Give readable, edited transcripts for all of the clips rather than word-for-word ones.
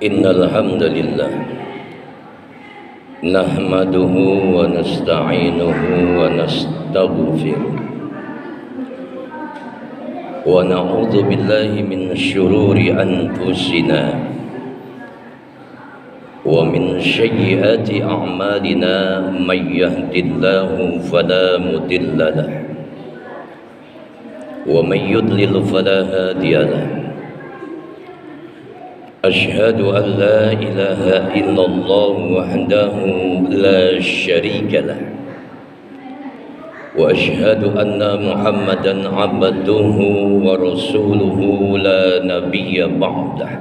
Innal hamdalillah nahmaduhu wa nasta'inuhu wa nastaghfiruh wa na'udzu billahi min syururi anfusina wa min sayyiati a'malina may yahdihillahu fala mudilla lahu wa may yudlil fala hadiya lahu. أشهد أن لا إله إلا الله وحده لا شريك له وأشهد أن محمدا عبده ورسوله لا نبي بعده.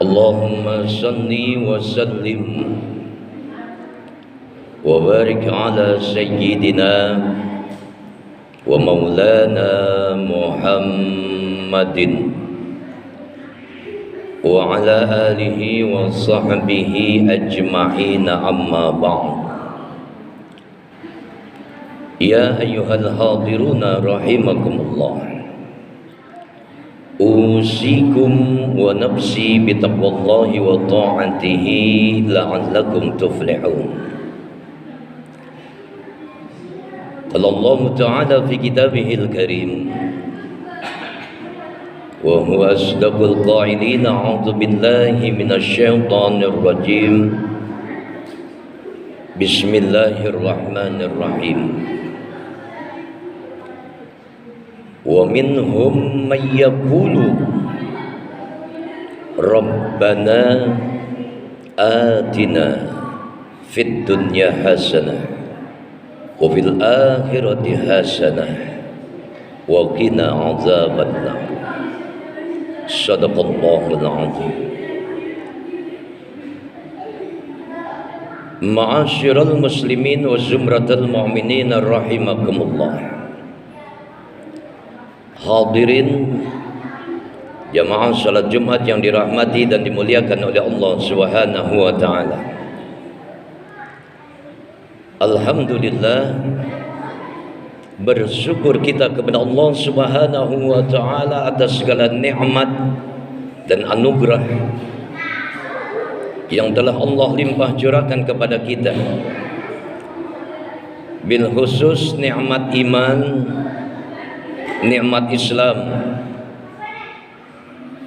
اللهم صل وسلم وبارك على سيدنا ومولانا محمد وعلى آله وصحبه أجمعين. أما بعد. يا أيها الحاضرون رحمكم الله، أوصيكم ونفسي بتقوى الله وطاعته لعلكم تفلحون. قال الله تعالى في كتابه الكريم وهو أصدق القائلين: أعوذ بالله من الشيطان الرجيم بسم الله الرحمن الرحيم. ومنهم من يقول ربنا آتنا في الدنيا حسنة وفي الآخرة حسنة وقنا عذاب النار. Sadaqallahul azim. Ma'asyiral muslimin wa zumratal mu'minin rahimakumullah. Hadirin jamaah salat Jumat yang dirahmati dan dimuliakan oleh Allah Subhanahu wa taala. Alhamdulillah, bersyukur kita kepada Allah Subhanahu wa taala atas segala nikmat dan anugerah yang telah Allah limpah curahkan kepada kita. Bil khusus nikmat iman, nikmat Islam,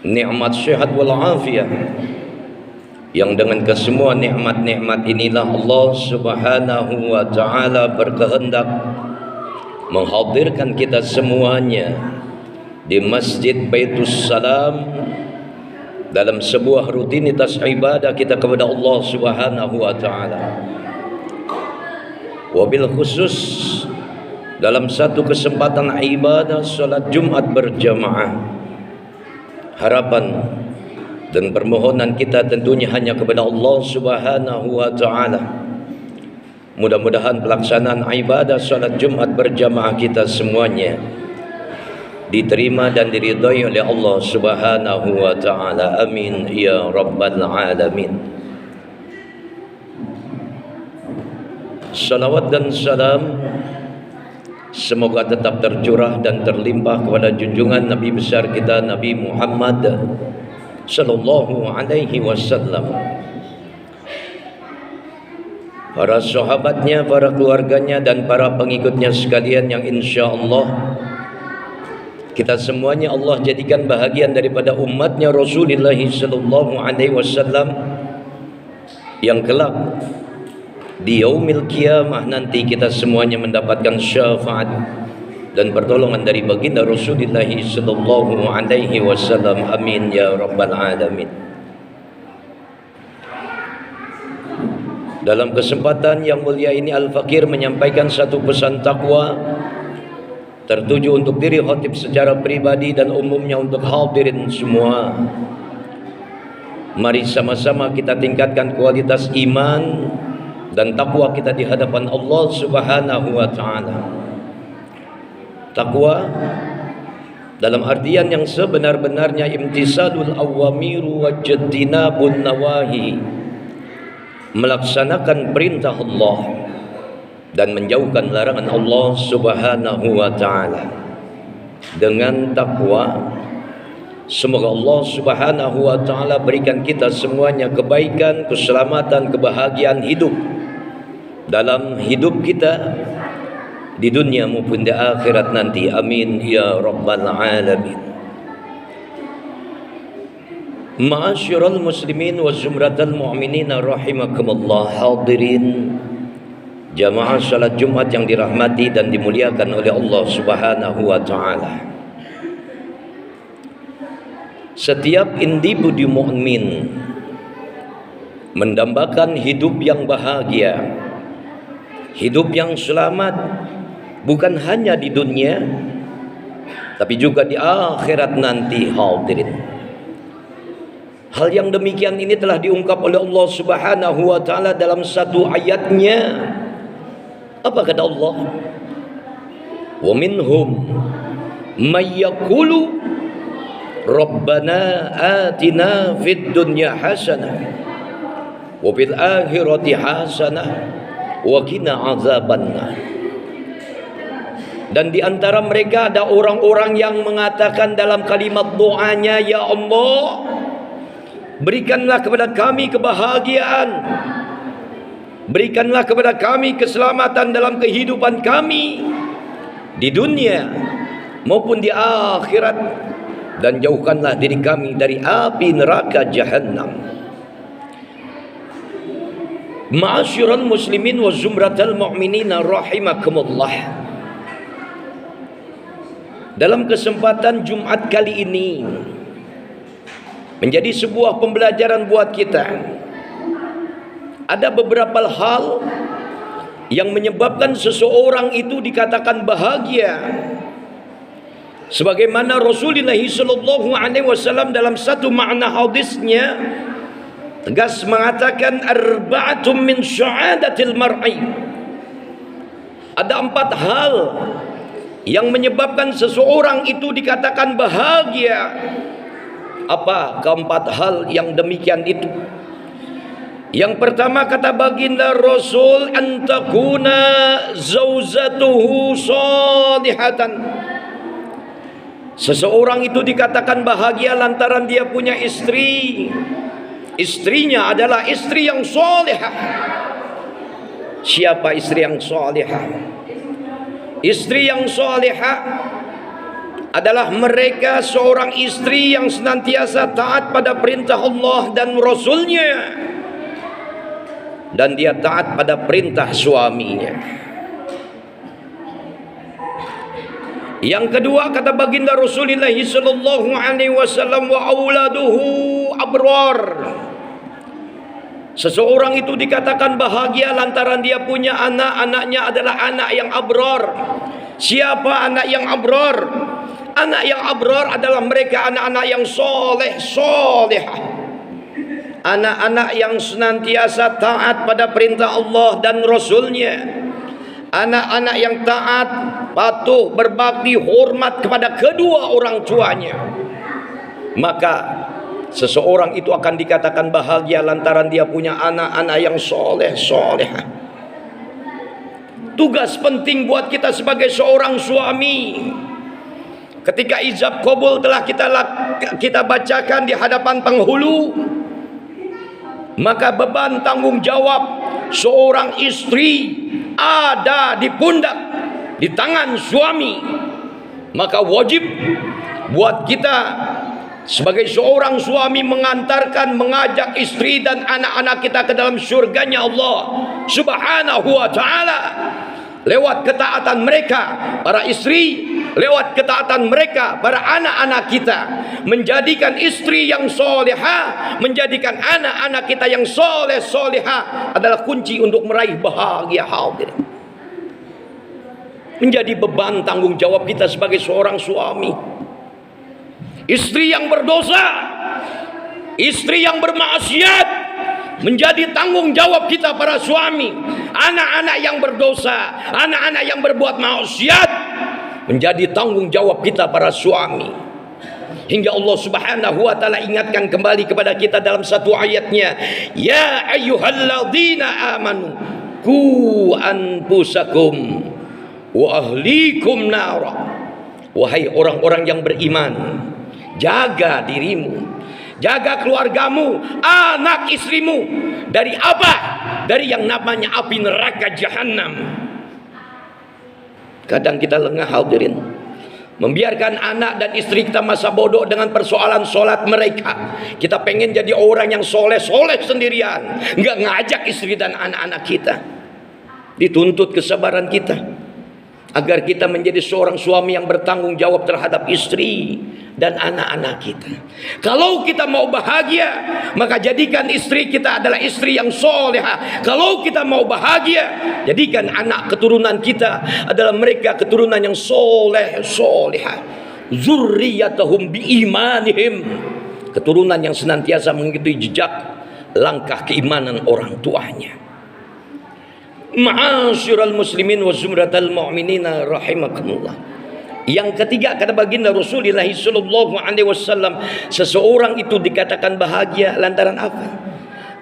nikmat sehat wal afiyah, yang dengan kesemua nikmat-nikmat inilah Allah Subhanahu wa taala berkehendak menghadirkan kita semuanya di Masjid Baitus Salam dalam sebuah rutinitas ibadah kita kepada Allah Subhanahu wa taala. Wabil khusus dalam satu kesempatan ibadah salat Jumat berjamaah, harapan dan permohonan kita tentunya hanya kepada Allah Subhanahu wa taala. Mudah-mudahan pelaksanaan ibadah salat Jumat berjamaah kita semuanya diterima dan diridhai oleh Allah Subhanahu wa taala. Amin ya rabbal alamin. Salawat dan salam semoga tetap tercurah dan terlimpah kepada junjungan Nabi besar kita Nabi Muhammad sallallahu alaihi wasallam, para sahabatnya, para keluarganya, dan para pengikutnya sekalian yang insya Allah kita semuanya Allah jadikan bahagian daripada umatnya Rasulullah sallallahu alaihi wasallam yang kelak di yaumil qiyamah nanti kita semuanya mendapatkan syafaat dan pertolongan dari baginda Rasulullah sallallahu alaihi wasallam. Amin ya rabbal alamin. Dalam kesempatan yang mulia ini Al-Fakir menyampaikan satu pesan takwa tertuju untuk diri khatib secara pribadi dan umumnya untuk hadirin semua. Mari sama-sama kita tingkatkan kualitas iman dan takwa kita di hadapan Allah Subhanahu wa taala. Takwa dalam artian yang sebenar-benarnya imtisalul awamiru wa jtinabun nawahi, melaksanakan perintah Allah dan menjauhkan larangan Allah Subhanahu wa taala. Dengan takwa Semoga Allah Subhanahu wa taala berikan kita semuanya kebaikan, keselamatan, kebahagiaan hidup dalam hidup kita di dunia maupun di akhirat nanti. Amin ya rabbal alamin. Ma'asyiral muslimin wa zumratal mu'minin rahimakumullah, hadirin jamaah salat Jumat yang dirahmati dan dimuliakan oleh Allah Subhanahu wa taala. Setiap individu mukmin mendambakan hidup yang bahagia, hidup yang selamat, bukan hanya di dunia tapi juga di akhirat nanti, hadirin. Hal yang demikian ini telah diungkap oleh Allah Subhanahu wa taala dalam satu ayatnya. Apa kata Allah? Wa minhum may yaqulu Rabbana atina fid dunya hasanah wa fil akhirati hasanah wa qina azabannar. Dan di antara mereka ada orang-orang yang mengatakan dalam kalimat doanya, ya Allah, berikanlah kepada kami kebahagiaan, berikanlah kepada kami keselamatan dalam kehidupan kami di dunia maupun di akhirat, dan jauhkanlah diri kami dari api neraka Jahannam. Ma'asyiral muslimin wa zumratal mu'minin rahimakumullah. Dalam kesempatan Jumat kali ini menjadi sebuah pembelajaran buat kita. Ada beberapa hal yang menyebabkan seseorang itu dikatakan bahagia. Sebagaimana Rasulullah SAW dalam satu makna hadisnya tegas mengatakan, arba'atum min sya'adatil mar'i. Ada 4 hal yang menyebabkan seseorang itu dikatakan bahagia. Apa keempat hal yang demikian itu? Yang pertama, kata baginda Rasul, antakuna zauzatuhu salihatan. Seseorang itu dikatakan bahagia lantaran dia punya istri. Istrinya adalah istri yang salihah. Siapa istri yang salihah? Istri yang salihah adalah mereka seorang istri yang senantiasa taat pada perintah Allah dan Rasulnya, dan dia taat pada perintah suaminya. Yang kedua, kata baginda Rasulullah SAW, wa auladuhu abrar. Seseorang itu dikatakan bahagia lantaran dia punya anak, anaknya adalah anak yang abrar. Siapa anak yang abrar? Anak yang abrar adalah mereka anak-anak yang soleh, solehah. Anak-anak yang senantiasa taat pada perintah Allah dan Rasulnya. Anak-anak yang taat, patuh, berbakti, hormat kepada kedua orang tuanya. Maka seseorang itu akan dikatakan bahagia lantaran dia punya anak-anak yang soleh, solehah. Tugas penting buat kita sebagai seorang suami, ketika ijab qabul telah kita bacakan di hadapan penghulu, maka beban tanggung jawab seorang istri ada di pundak, di tangan suami. Maka wajib buat kita sebagai seorang suami mengantarkan, mengajak istri dan anak-anak kita ke dalam surganya Allah Subhanahu wa ta'ala lewat ketaatan mereka, para istri, lewat ketaatan mereka, para anak-anak kita. Menjadikan istri yang solehah, menjadikan anak-anak kita yang soleh, solehah adalah kunci untuk meraih bahagia, hadir. Menjadi beban tanggung jawab kita sebagai seorang suami. Istri yang berdosa, istri yang bermaksiat, menjadi tanggung jawab kita para suami. Anak-anak yang berdosa, anak-anak yang berbuat maksiat, menjadi tanggung jawab kita para suami. Hingga Allah Subhanahu wa ta'ala ingatkan kembali kepada kita dalam satu ayatnya, ya ayyuhalladzina amanu qu anfusakum wa ahlikum nara. Wahai orang-orang yang beriman, Jaga dirimu, jaga keluargamu, anak istrimu dari apa? Dari yang namanya api neraka jahanam. Kadang kita lengah hadirin, membiarkan anak dan istri kita masa bodoh dengan persoalan sholat mereka. Kita pengen jadi orang yang soleh-soleh sendirian, nggak ngajak istri dan anak-anak kita. Dituntut kesabaran kita agar kita menjadi seorang suami yang bertanggung jawab terhadap istri dan anak-anak kita. Kalau kita mau bahagia, maka jadikan istri kita adalah istri yang soleha. Kalau kita mau bahagia, jadikan anak keturunan kita adalah mereka keturunan yang soleh soleha. Zurriyatahum biimanihim, keturunan yang senantiasa mengikuti jejak langkah keimanan orang tuanya. Ma'asyiral muslimin wa zumratal mu'minina rahimakumullah. Yang ketiga, kata baginda Rasulullah sallallahu alaihi wasallam, seseorang itu dikatakan bahagia lantaran apa?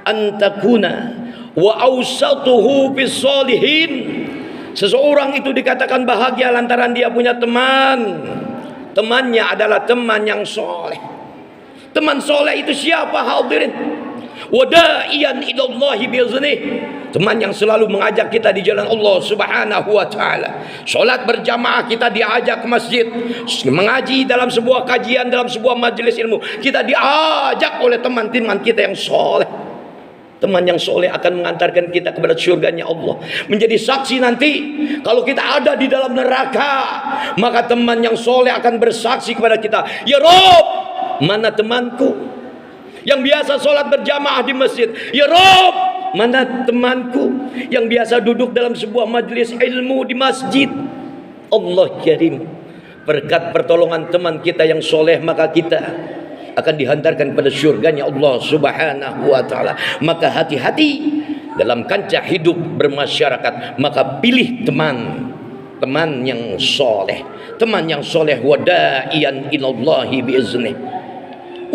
Antakuna wa awsatuhu bisolihin. Seseorang itu dikatakan bahagia lantaran dia punya teman. Temannya adalah teman yang soleh. Teman soleh itu siapa hadirin? Wada'iyan ilallahi bi'idznih, teman yang selalu mengajak kita di jalan Allah subhanahu wa ta'ala. Sholat berjamaah kita diajak ke masjid, mengaji dalam sebuah kajian, dalam sebuah majelis ilmu, kita diajak oleh teman-teman kita yang soleh. Teman yang soleh akan mengantarkan kita kepada surganya Allah, menjadi saksi nanti kalau kita ada di dalam neraka, maka teman yang soleh akan bersaksi kepada kita, ya Rob, mana temanku yang biasa sholat berjamaah di masjid? Ya Rob, mana temanku yang biasa duduk dalam sebuah majelis ilmu di masjid? Allah karim, berkat pertolongan teman kita yang soleh, maka kita akan dihantarkan pada surganya Allah subhanahu wa ta'ala. Maka hati-hati dalam kancah hidup bermasyarakat, maka pilih teman yang soleh. Teman yang soleh, wada'iyan ilallahi bi'idznih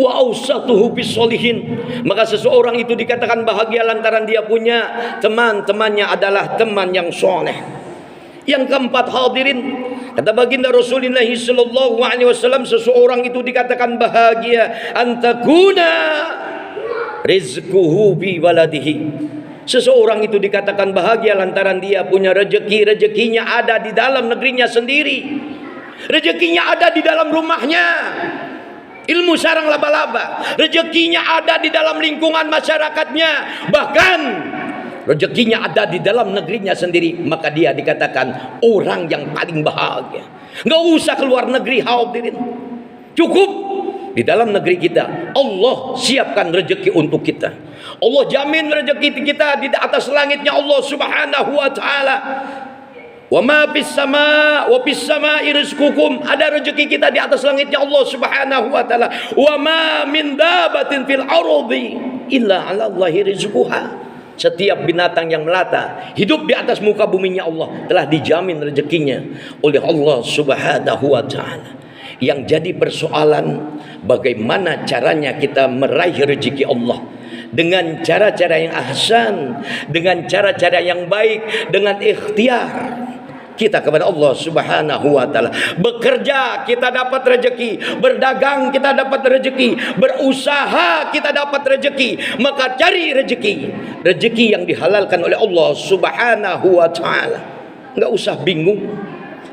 wa awsatuhu bisolihin. Maka seseorang itu dikatakan bahagia lantaran dia punya teman-temannya adalah teman yang soleh. Yang keempat hadirin, kata baginda Rasulullah sallallahu alaihi wasallam, seseorang itu dikatakan bahagia antakuna rizquhu bi waladihi. Seseorang itu dikatakan bahagia lantaran dia punya rezeki. Rezekinya ada di dalam negerinya sendiri, rezekinya ada di dalam rumahnya. Ilmu sarang laba-laba, rezekinya ada di dalam lingkungan masyarakatnya, bahkan rezekinya ada di dalam negerinya sendiri. Maka dia dikatakan orang yang paling bahagia. Nggak usah keluar negeri hadirin, cukup di dalam negeri kita. Allah siapkan rezeki untuk kita. Allah jamin rezeki kita di atas langitnya Allah subhanahu wa ta'ala. Wa ma fis sama wa fis sama'i rizqukum, ada rezeki kita di atas langitnya Allah subhanahu wa ta'ala. Wa ma min dabatin fil ardi illa 'ala Allahi rizquha. Setiap binatang yang melata hidup di atas muka buminya Allah telah dijamin rezekinya oleh Allah subhanahu wa ta'ala. Yang jadi persoalan, bagaimana caranya kita meraih rezeki Allah? Dengan cara-cara yang ahsan, dengan cara-cara yang baik, dengan ikhtiar kita kepada Allah subhanahu wa ta'ala. Bekerja kita dapat rezeki, berdagang kita dapat rezeki, berusaha kita dapat rezeki. Maka cari rezeki yang dihalalkan oleh Allah subhanahu wa ta'ala. Nggak usah bingung,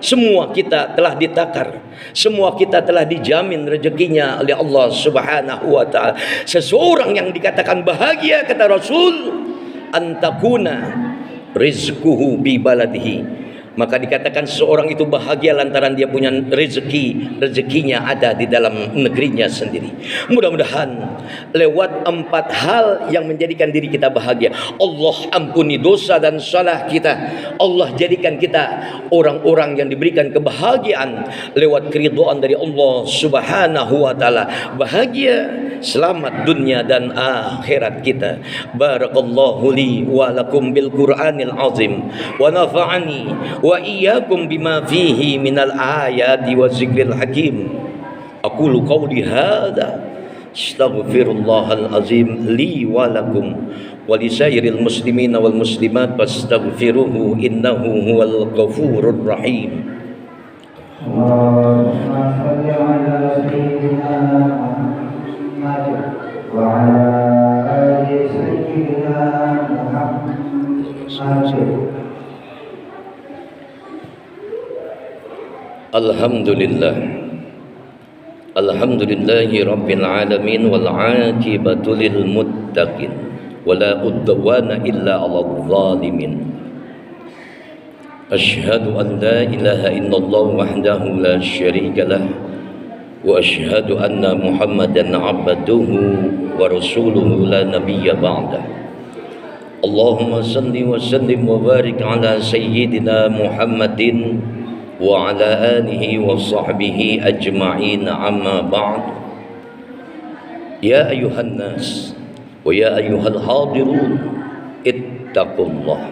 semua kita telah ditakar, semua kita telah dijamin rezekinya oleh Allah subhanahu wa ta'ala. Seseorang yang dikatakan bahagia, kata Rasul, antakuna rizquhu bi baladihi, maka dikatakan seorang itu bahagia lantaran dia punya rezekinya ada di dalam negerinya sendiri. Mudah-mudahan lewat 4 hal yang menjadikan diri kita bahagia, Allah ampuni dosa dan salah kita. Allah jadikan kita orang-orang yang diberikan kebahagiaan lewat keridhaan dari Allah subhanahu wa ta'ala. Bahagia, selamat dunia dan akhirat kita. Barakallahu li wa lakum bil Qur'anil azim wa nafa'ani wa iyyakum bima fihi minal ayati wa zikril hakim. Aqulu qawli hadza astaghfirullahal azim li wa lakum wa lisairil muslimina wal muslimat fastaghfiruhu innahu huwal ghafurur rahim. Allahumma shalli ala sayyidina Alhamdulillah. Alhamdulillahi rabbil alamin wal aqibatu lil muttaqin wala udwana illa 'alal zalimin. Asyhadu an la ilaha illallah wahdahu la syarika lah wa asyhadu anna Muhammadan 'abduhu wa rasuluhu la nabiyya ba'dah. Allahumma salli wa sallim wa barik ala sayyidina Muhammadin wa ala alihi wa sahbihi ajma'in, amma ba'd. Ya ayuhan nas wa ya ayyuhal hadirun, ittaqullaha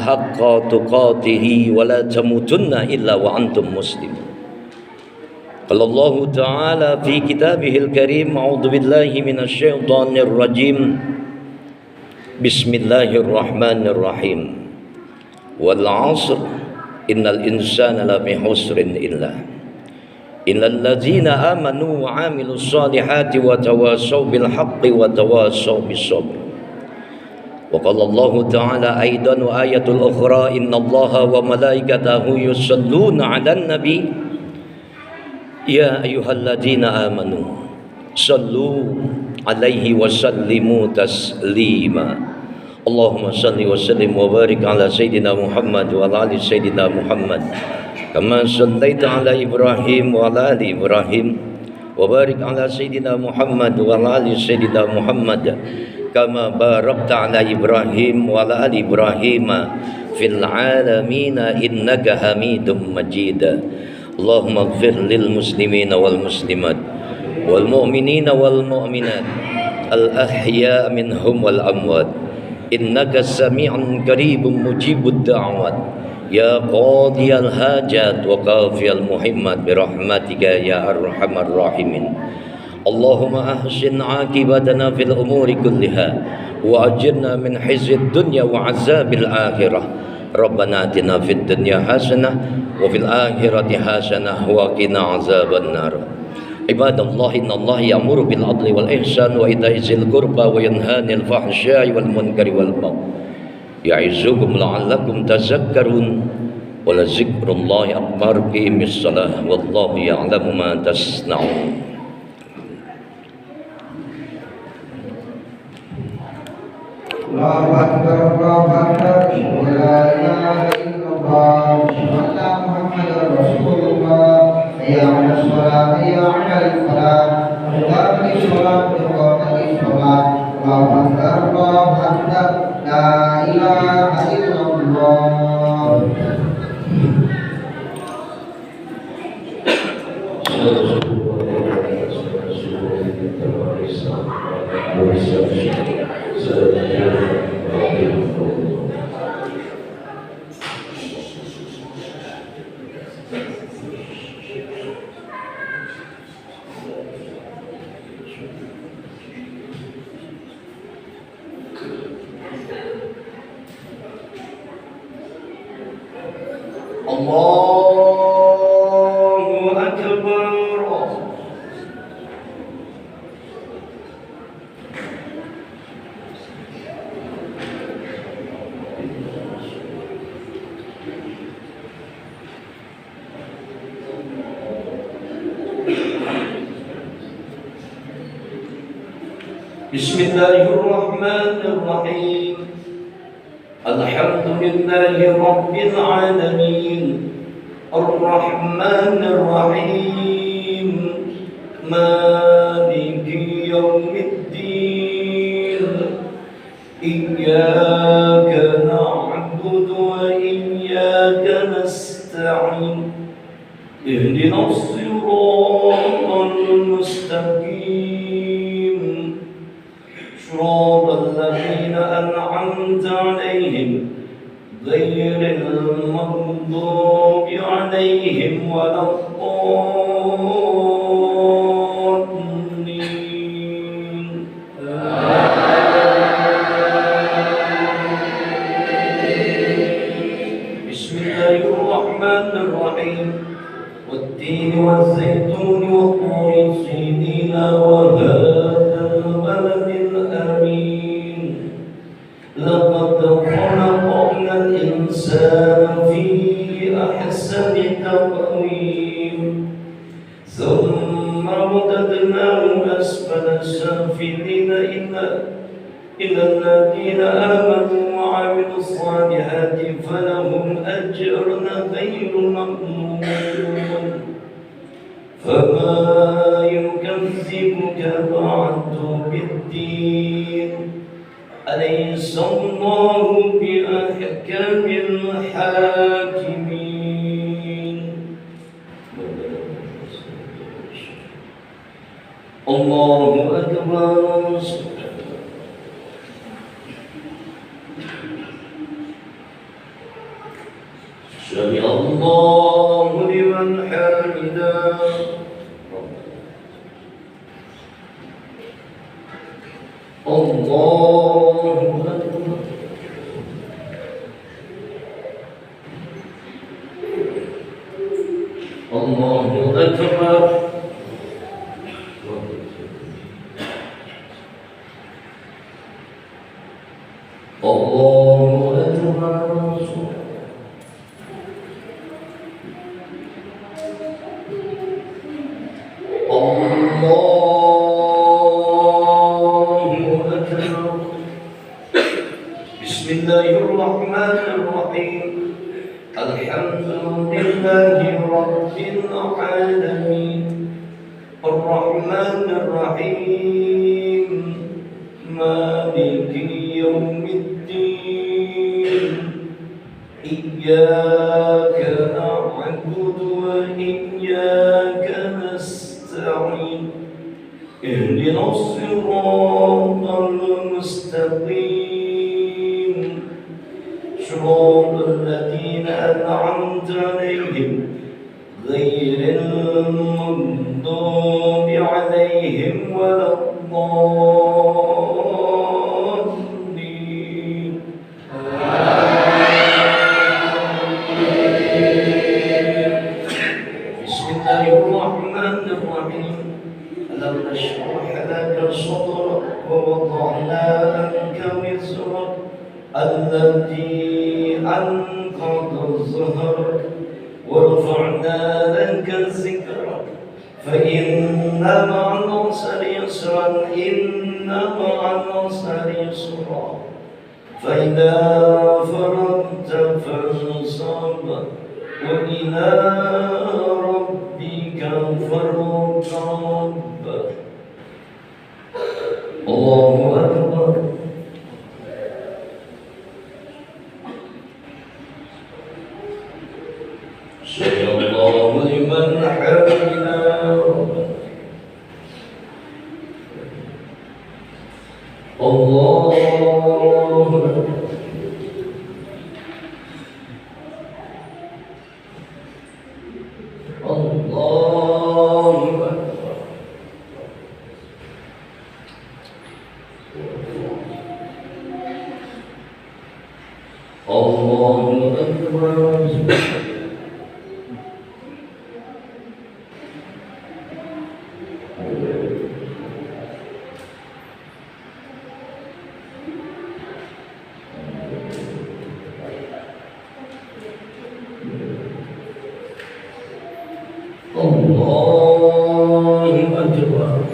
haqqa tuqatihi wa la tamutunna illa wa antum muslimun. Qala Allah Ta'ala fi kitabihil karim, a'udzu billahi minasy syaithanir rajim. Bismillahirrahmanirrahim. Wal 'asr innal insana lafi khusrin illal ladzina amanu wa 'amilus solihati wa tawassaw bil haqqi wa tawassaw bis sabr. Wa qala Allah Ta'ala aidan wa ayatul ukhra, innallaha wa malaikatahu yusalluna 'alan nabi ya ayyuhalladzina amanu sallu alaihi wa sallimu taslima. Allahumma salli wa sallim wa barik ala sayyidina Muhammad wa ala ali sayyidina Muhammad kama sallaita ala Ibrahim wa ala ali Ibrahim wa barik ala sayyidina Muhammad wa ala ali sayyidina Muhammad kama barakta ala Ibrahim wa ala ali Ibrahim fil alamin innaka Hamidum Majid. Allahumma ighfir lil muslimina wal muslimat wal mu'minina wal mu'minat al ahya minhum wal amwat innaka sami'un qaribun mujibud da'wat ya qadiyal hajat wa kafiyal muhimmat bi rahmatika ya arhamar rahimin. Allahumma ahsin aqibatana fil umuri kulliha wa ajirna min khizyid dunya wa azabil akhirah. Rabbana atina fid dunya hasanah wa fil akhirati hasanah wa qina azaban nar. Ibadallah, innallaha ya'muru bil 'adli wal ihsan wa ita'i dzil qurba wa yanha 'anil fahsya'i wal munkari wal baghi ya'izukum la'allakum tadhakkarun wa la dzikrullahi akbar. Qimis shalah wallahu ya'lamu ma tasna'un. Allahu akbar, Allahu akbar, la ilaha illallah, anna Muhammadar Rasulullah. Hayya 'alas shalah, hayya 'alal falah, qad shalat, qad shalat. Allahu akbar, Allahu akbar, la ilaha illallah. Allahu akbar. Bismillahirrahmanirrahim. Alhamdulillahi rabbil alamin. Ar-Rahmanir Rahim. Maliki yaumiddin. Iyyaka na'budu wa iyyaka nasta'in. Ihdinas siratal mustaqim. Shiratal ladzina an'amta 'alaihim ghairil maghdubi 'alaihim waladdallin. Bismillahirrahmanirrahim. Wat-tini waz-zaytuni wat-turi sinina wa hadzal baladil amin. Laqad khalaqna الإنسان في أحسن تقويم ثم رددناه أسفل سافلين إلى الذين آمنوا وعملوا الصالحات فلهم أجر غير ممنون فما يكذبك بعد بالدين أليس الله بأحكم الحاكمين الله أكبر سمع الله لمن حمده الله أكبر الله أكبر الله أكبر بسم الله الرحمن الرحيم الحمد لله رب العالمين الرحمن الرحيم مالك يوم الدين إياك نعبد وإياك نستعين اهدنا الصراط المستقيم صراط الذين أنعمت عليهم غير المغضوب عليهم ولا الضالين بسم الله الرحمن الرحيم ألم نشرح لك صدرك ووضعنا عنك وزرك الذي أنقض ظهرك ورفعنا لك ذكرك فإن مع العسر يسرا إن مع العسر يسرا فإذا فرغت فانصب وإلى ربك فارغب الله أكبر سمع الله لمن حمده الله الله أكبر الله أكبر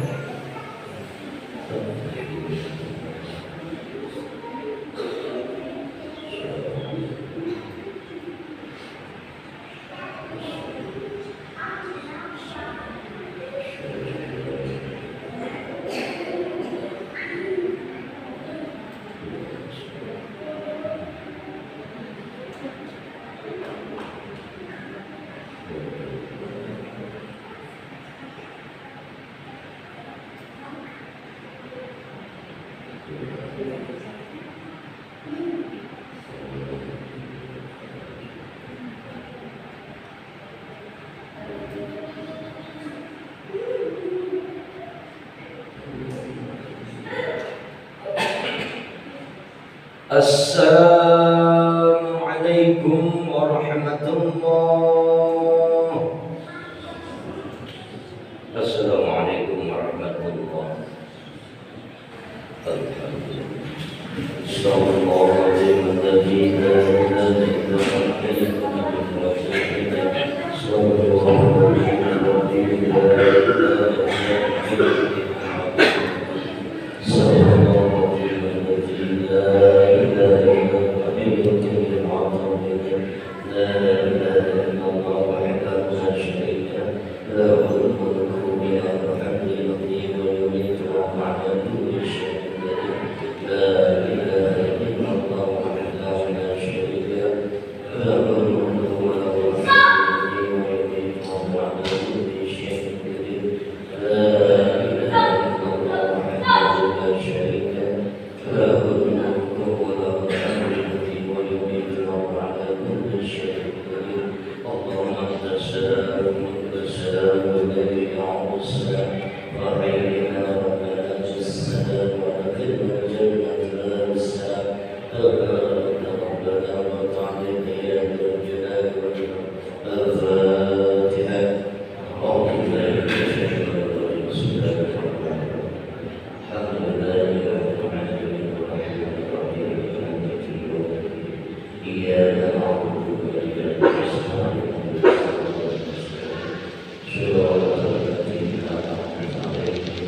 السلام عليكم ورحمة الله. السلام عليكم ورحمة الله. الحمد لله. استغفر الله العظيم الذي لا السلام وعلينا ربنا السلام وأدخلنا الجنة لا السلام تبارك ربنا وتعالى يا ذا الجلال والإكرام الفاتحة أعوذ بالله من الشيطان الرجيم بسم الله الرحمن الرحيم الحمد لله رب العالمين الرحمن الرحيم مالك يوم الدين إياك نعبد وإياك نستعين صراط الذين أنعمت عليهم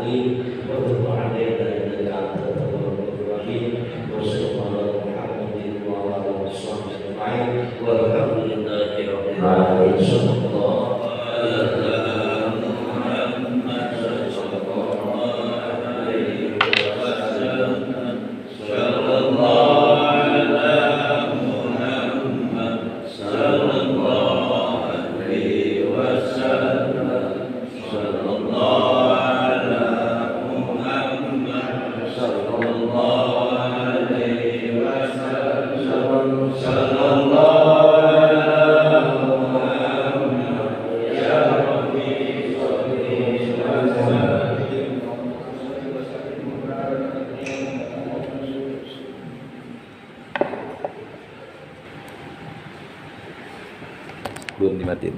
العليم وتب علينا إنك أنت التواب الرحيم وصلى الله على محمد وعلى آله وصحبه أجمعين والحمد لله رب العالمين صلى الله على محمد صلى الله عليه وسلم صلى الله على محمد صلى الله عليه وسلم صلى الله على محمد صلى الله عليه وسلم صلى الله على محمد يا ربي صل وسلم Belum dimatiin.